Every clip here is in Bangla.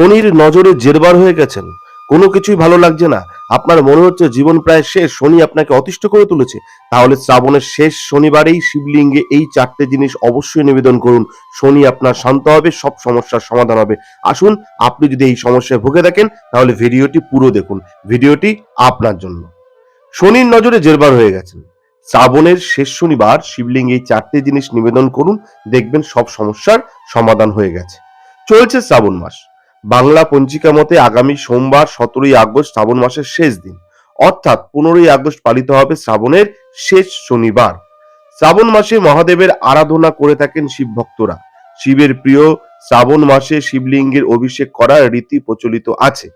শনির নজরে জেরবার হয়ে গেছেন, কোনো কিছুই ভালো লাগছে না, আপনার মনে হচ্ছে জীবন প্রায় শেষ, শনি আপনাকে অতিষ্ঠ করে তুলেছে, তাহলে শ্রাবণের শেষ শনিবারেই শিবলিঙ্গে এই চারটে জিনিস অবশ্যই নিবেদন করুন। শনি আপনার শান্ত হবে, সব সমস্যার সমাধান হবে। আসুন, আপনি যদি এই সমস্যায় ভুগে থাকেন তাহলে ভিডিওটি পুরো দেখুন, ভিডিওটি আপনার জন্য। শনির নজরে জেরবার হয়ে গেছেন, শ্রাবণের শেষ শনিবার শিবলিঙ্গে এই চারটে জিনিস নিবেদন করুন, দেখবেন সব সমস্যার সমাধান হয়ে গেছে। চলছে শ্রাবণ মাস, বাংলা পঞ্জিকা মতে আগামী সোমবার 17ই আগস্ট শ্রাবণ মাসের শেষ দিন, অর্থাৎ 15ই আগস্ট পালিত হবে শ্রাবণের শেষ শনিবার। শ্রাবণ মাসে মহাদেবের আরাধনা করে থাকেন শিব ভক্তরা। শিবের প্রিয় শ্রাবণ মাসে শিবলিঙ্গের অভিষেক করার রীতি প্রচলিত আছে।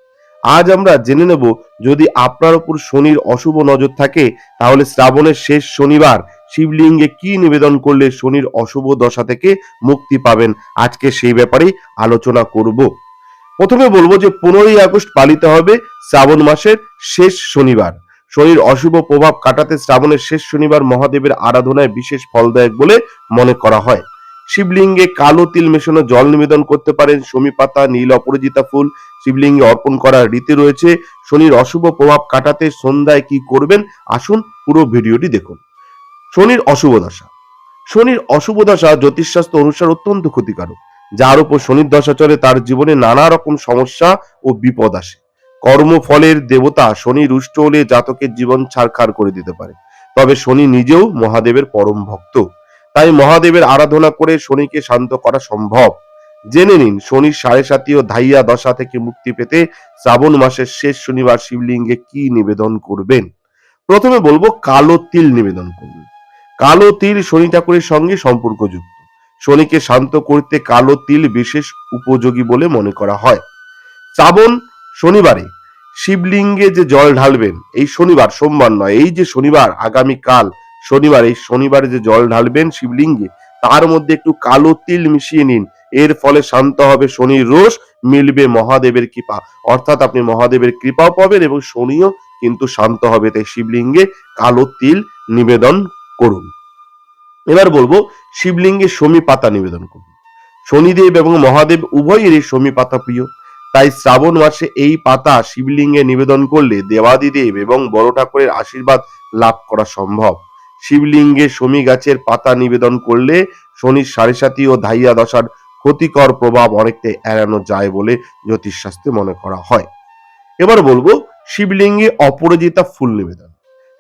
আজ আমরা জেনে নেব, যদি আপনার উপর শনির অশুভ নজর থাকে তাহলে শ্রাবণের শেষ শনিবার শিবলিঙ্গে কি নিবেদন করলে শনির অশুভ দশা থেকে মুক্তি পাবেন, আজকে সেই ব্যাপারেই আলোচনা করব। প্রথমে বলবো যে 15ই আগস্ট পালিত হবে শ্রাবণ মাসের শেষ শনিবার। শনির অশুভ প্রভাব কাটাতে শ্রাবণের শেষ শনিবার মহাদেবের আরাধনায় বিশেষ ফলদায়ক বলে মনে করা হয়। শিবলিঙ্গে কালো তিল মেশানো জল নিবেদন করতে পারেন, শমী পাতা, নীল অপরাজিতা ফুল শিবলিঙ্গে অর্পণ করার রীতি রয়েছে। শনির অশুভ প্রভাব কাটাতে সন্ধ্যায় কি করবেন, আসুন পুরো ভিডিওটি দেখুন। শনির অশুভ দশা। শনির অশুভ দশা জ্যোতিষশাস্ত্র অনুসারে অত্যন্ত ক্ষতিকারক। যার উপর শনির দশা চলে তার জীবনে নানা রকম সমস্যা ও বিপদ আসে। কর্মফলের দেবতা শনি রুষ্ট হলে জাতকের জীবন ছারখার করে দিতে পারে। তবে শনি নিজেও মহাদেবের পরম ভক্ত, তাই মহাদেবের আরাধনা করে শনিকে শান্ত করা সম্ভব। জেনে নিন শনির 7.5 ও ধাইয়া দশা থেকে মুক্তি পেতে শ্রাবণ মাসের শেষ শনিবার শিবলিঙ্গে কি নিবেদন করবেন। প্রথমে বলবো কালো তিল নিবেদন করুন। কালো তিল শনি ঠাকুরের সঙ্গে সম্পর্কযুক্ত। শনিকে শান্ত করতে কালো তিল বিশেষ উপযোগী বলে মনে করা হয়। শ্রাবণ শনিবারে শিবলিঙ্গে যে জল ঢালবেন, এই শনিবার, সোমবার নয়, এই যে শনিবার, আগামীকাল শনিবার, এই শনিবারে যে জল ঢালবেন শিবলিঙ্গে, তার মধ্যে একটু কালো তিল মিশিয়ে নিন। এর ফলে শান্ত হবে শনির রোষ, মিলবে মহাদেবের কৃপা, অর্থাৎ আপনি মহাদেবের কৃপাও পাবেন এবং শনিও কিন্তু শান্ত হবে। তাই শিবলিঙ্গে কালো তিল নিবেদন করুন। এবার বলবো শিবলিঙ্গে শমী পাতা নিবেদন করুন। শনিদেব এবং মহাদেব উভয়েরই শমী পাতা প্রিয়, তাই শ্রাবণ মাসে এই পাতা শিবলিঙ্গে নিবেদন করলে দেবাদিদেব এবং বড় ঠাকুরের আশীর্বাদ লাভ করা সম্ভব। শিবলিঙ্গে শমী গাছের পাতা নিবেদন করলে শনির 7.5 ও ধাইয়া দশার ক্ষতিকর প্রভাব অনেকটাই এড়ানো যায় বলে জ্যোতিষশাস্ত্রে মনে করা হয়। এবার বলবো শিবলিঙ্গে অপরাজিতা ফুল নিবেদন।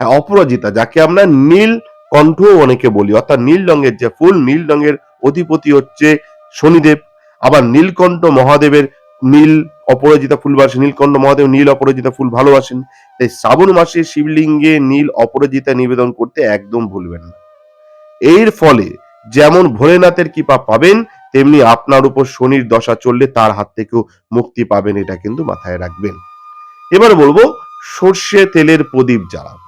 হ্যাঁ, অপরাজিতা, যাকে আমরা নীল কণ্ঠ অনেকে বলি, অর্থাৎ নীল রঙের যে ফুল, নীল রঙের অধিপতি হচ্ছে শনিদেব। আবার নীলকণ্ঠ মহাদেবের নীল অপরাজিতা ফুল বাসে, নীলকণ্ঠ মহাদেব নীল অপরাজিতা ফুল ভালোবাসেন। তাই শ্রাবণ মাসে শিবলিঙ্গে নীল অপরাজিতা নিবেদন করতে একদম ভুলবেন না। এর ফলে যেমন ভোলেনাথের কৃপা পাবেন, তেমনি আপনার উপর শনির দশা চললে তার হাত থেকেও মুক্তি পাবেন, এটা কিন্তু মাথায় রাখবেন। এবার বলবো সর্ষে তেলের প্রদীপ জ্বালান।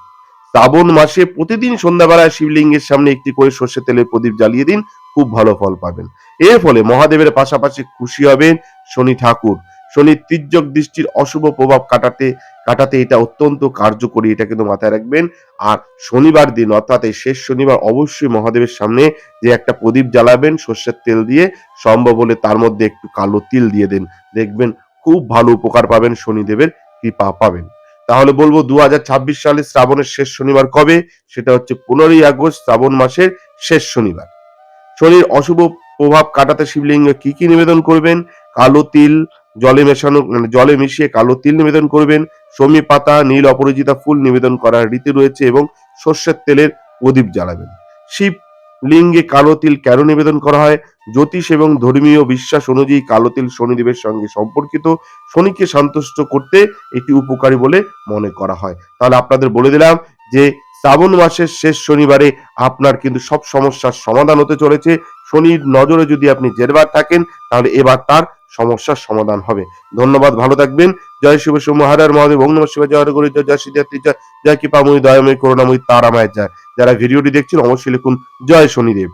শ্রাবণ মাসে প্রতিদিন সন্ধ্যাবেলায় শিবলিঙ্গের সামনে একটি করে সর্ষে তেলের প্রদীপ জ্বালিয়ে দিন, খুব ভালো ফল পাবেন। এর ফলে মহাদেবের পাশাপাশি খুশি হবেন শনি ঠাকুর। শনির তির্যক দৃষ্টির অশুভ প্রভাব কাটাতে এটা অত্যন্ত কার্যকরী, এটা কিন্তু মাথায় রাখবেন। আর শনিবার দিন, অর্থাৎ এই শেষ শনিবার, অবশ্যই মহাদেবের সামনে যে একটা প্রদীপ জ্বালাবেন সর্ষের তেল দিয়ে, সম্ভব হলে তার মধ্যে একটু কালো তিল দিয়ে দেন, দেখবেন খুব ভালো উপকার পাবেন, শনিদেবের কৃপা পাবেন। তাহলে বলবো 2026 সালে শ্রাবণের শেষ শনিবার কবে, সেটা হচ্ছে 15ই আগস্ট, শ্রাবণ মাসের শেষ শনিবার। শনির অশুভ প্রভাব কাটাতে শিবলিঙ্গে কি কি নিবেদন করবেন? কালো তিল জলে মেশানো, জলে মিশিয়ে কালো তিল নিবেদন করবেন। শমী পাতা, নীল অপরাজিতা ফুল নিবেদন করার রীতি রয়েছে এবং সর্ষের তেলের প্রদীপ জ্বালাবেন। শিব লিঙ্গে কালো তিল কেন নিবেদন করা হয়? জ্যোতিষ এবং ধর্মীয় বিশ্বাস অনুযায়ী কালো তিল শনিদেবের সঙ্গে সম্পর্কিত, শনিকে সন্তুষ্ট করতে এটি উপকারী বলে মনে করা হয়। তাহলে আপনাদের বলে দিলাম যে শ্রাবণ মাসের শেষ শনিবারে আপনার কিন্তু সব সমস্যার সমাধান হতে চলেছে। শনির নজরে যদি আপনি জেরবার থাকেন তাহলে এবার তার সমস্যার সমাধান হবে। ধন্যবাদ, ভালো থাকবেন। জয় শিব শম্ভু, হর হর মহাদেব, ওং নমঃ শিবায়, জয় হরি, জয় সিদ্ধার্থী, জয় কৃপাময়ী, দয়াময়ী, করুণাময়ী, তারামায় জয়। যারা ভিডিওটি দেখছেন অবশ্যই লিখুন জয় শনিদেব।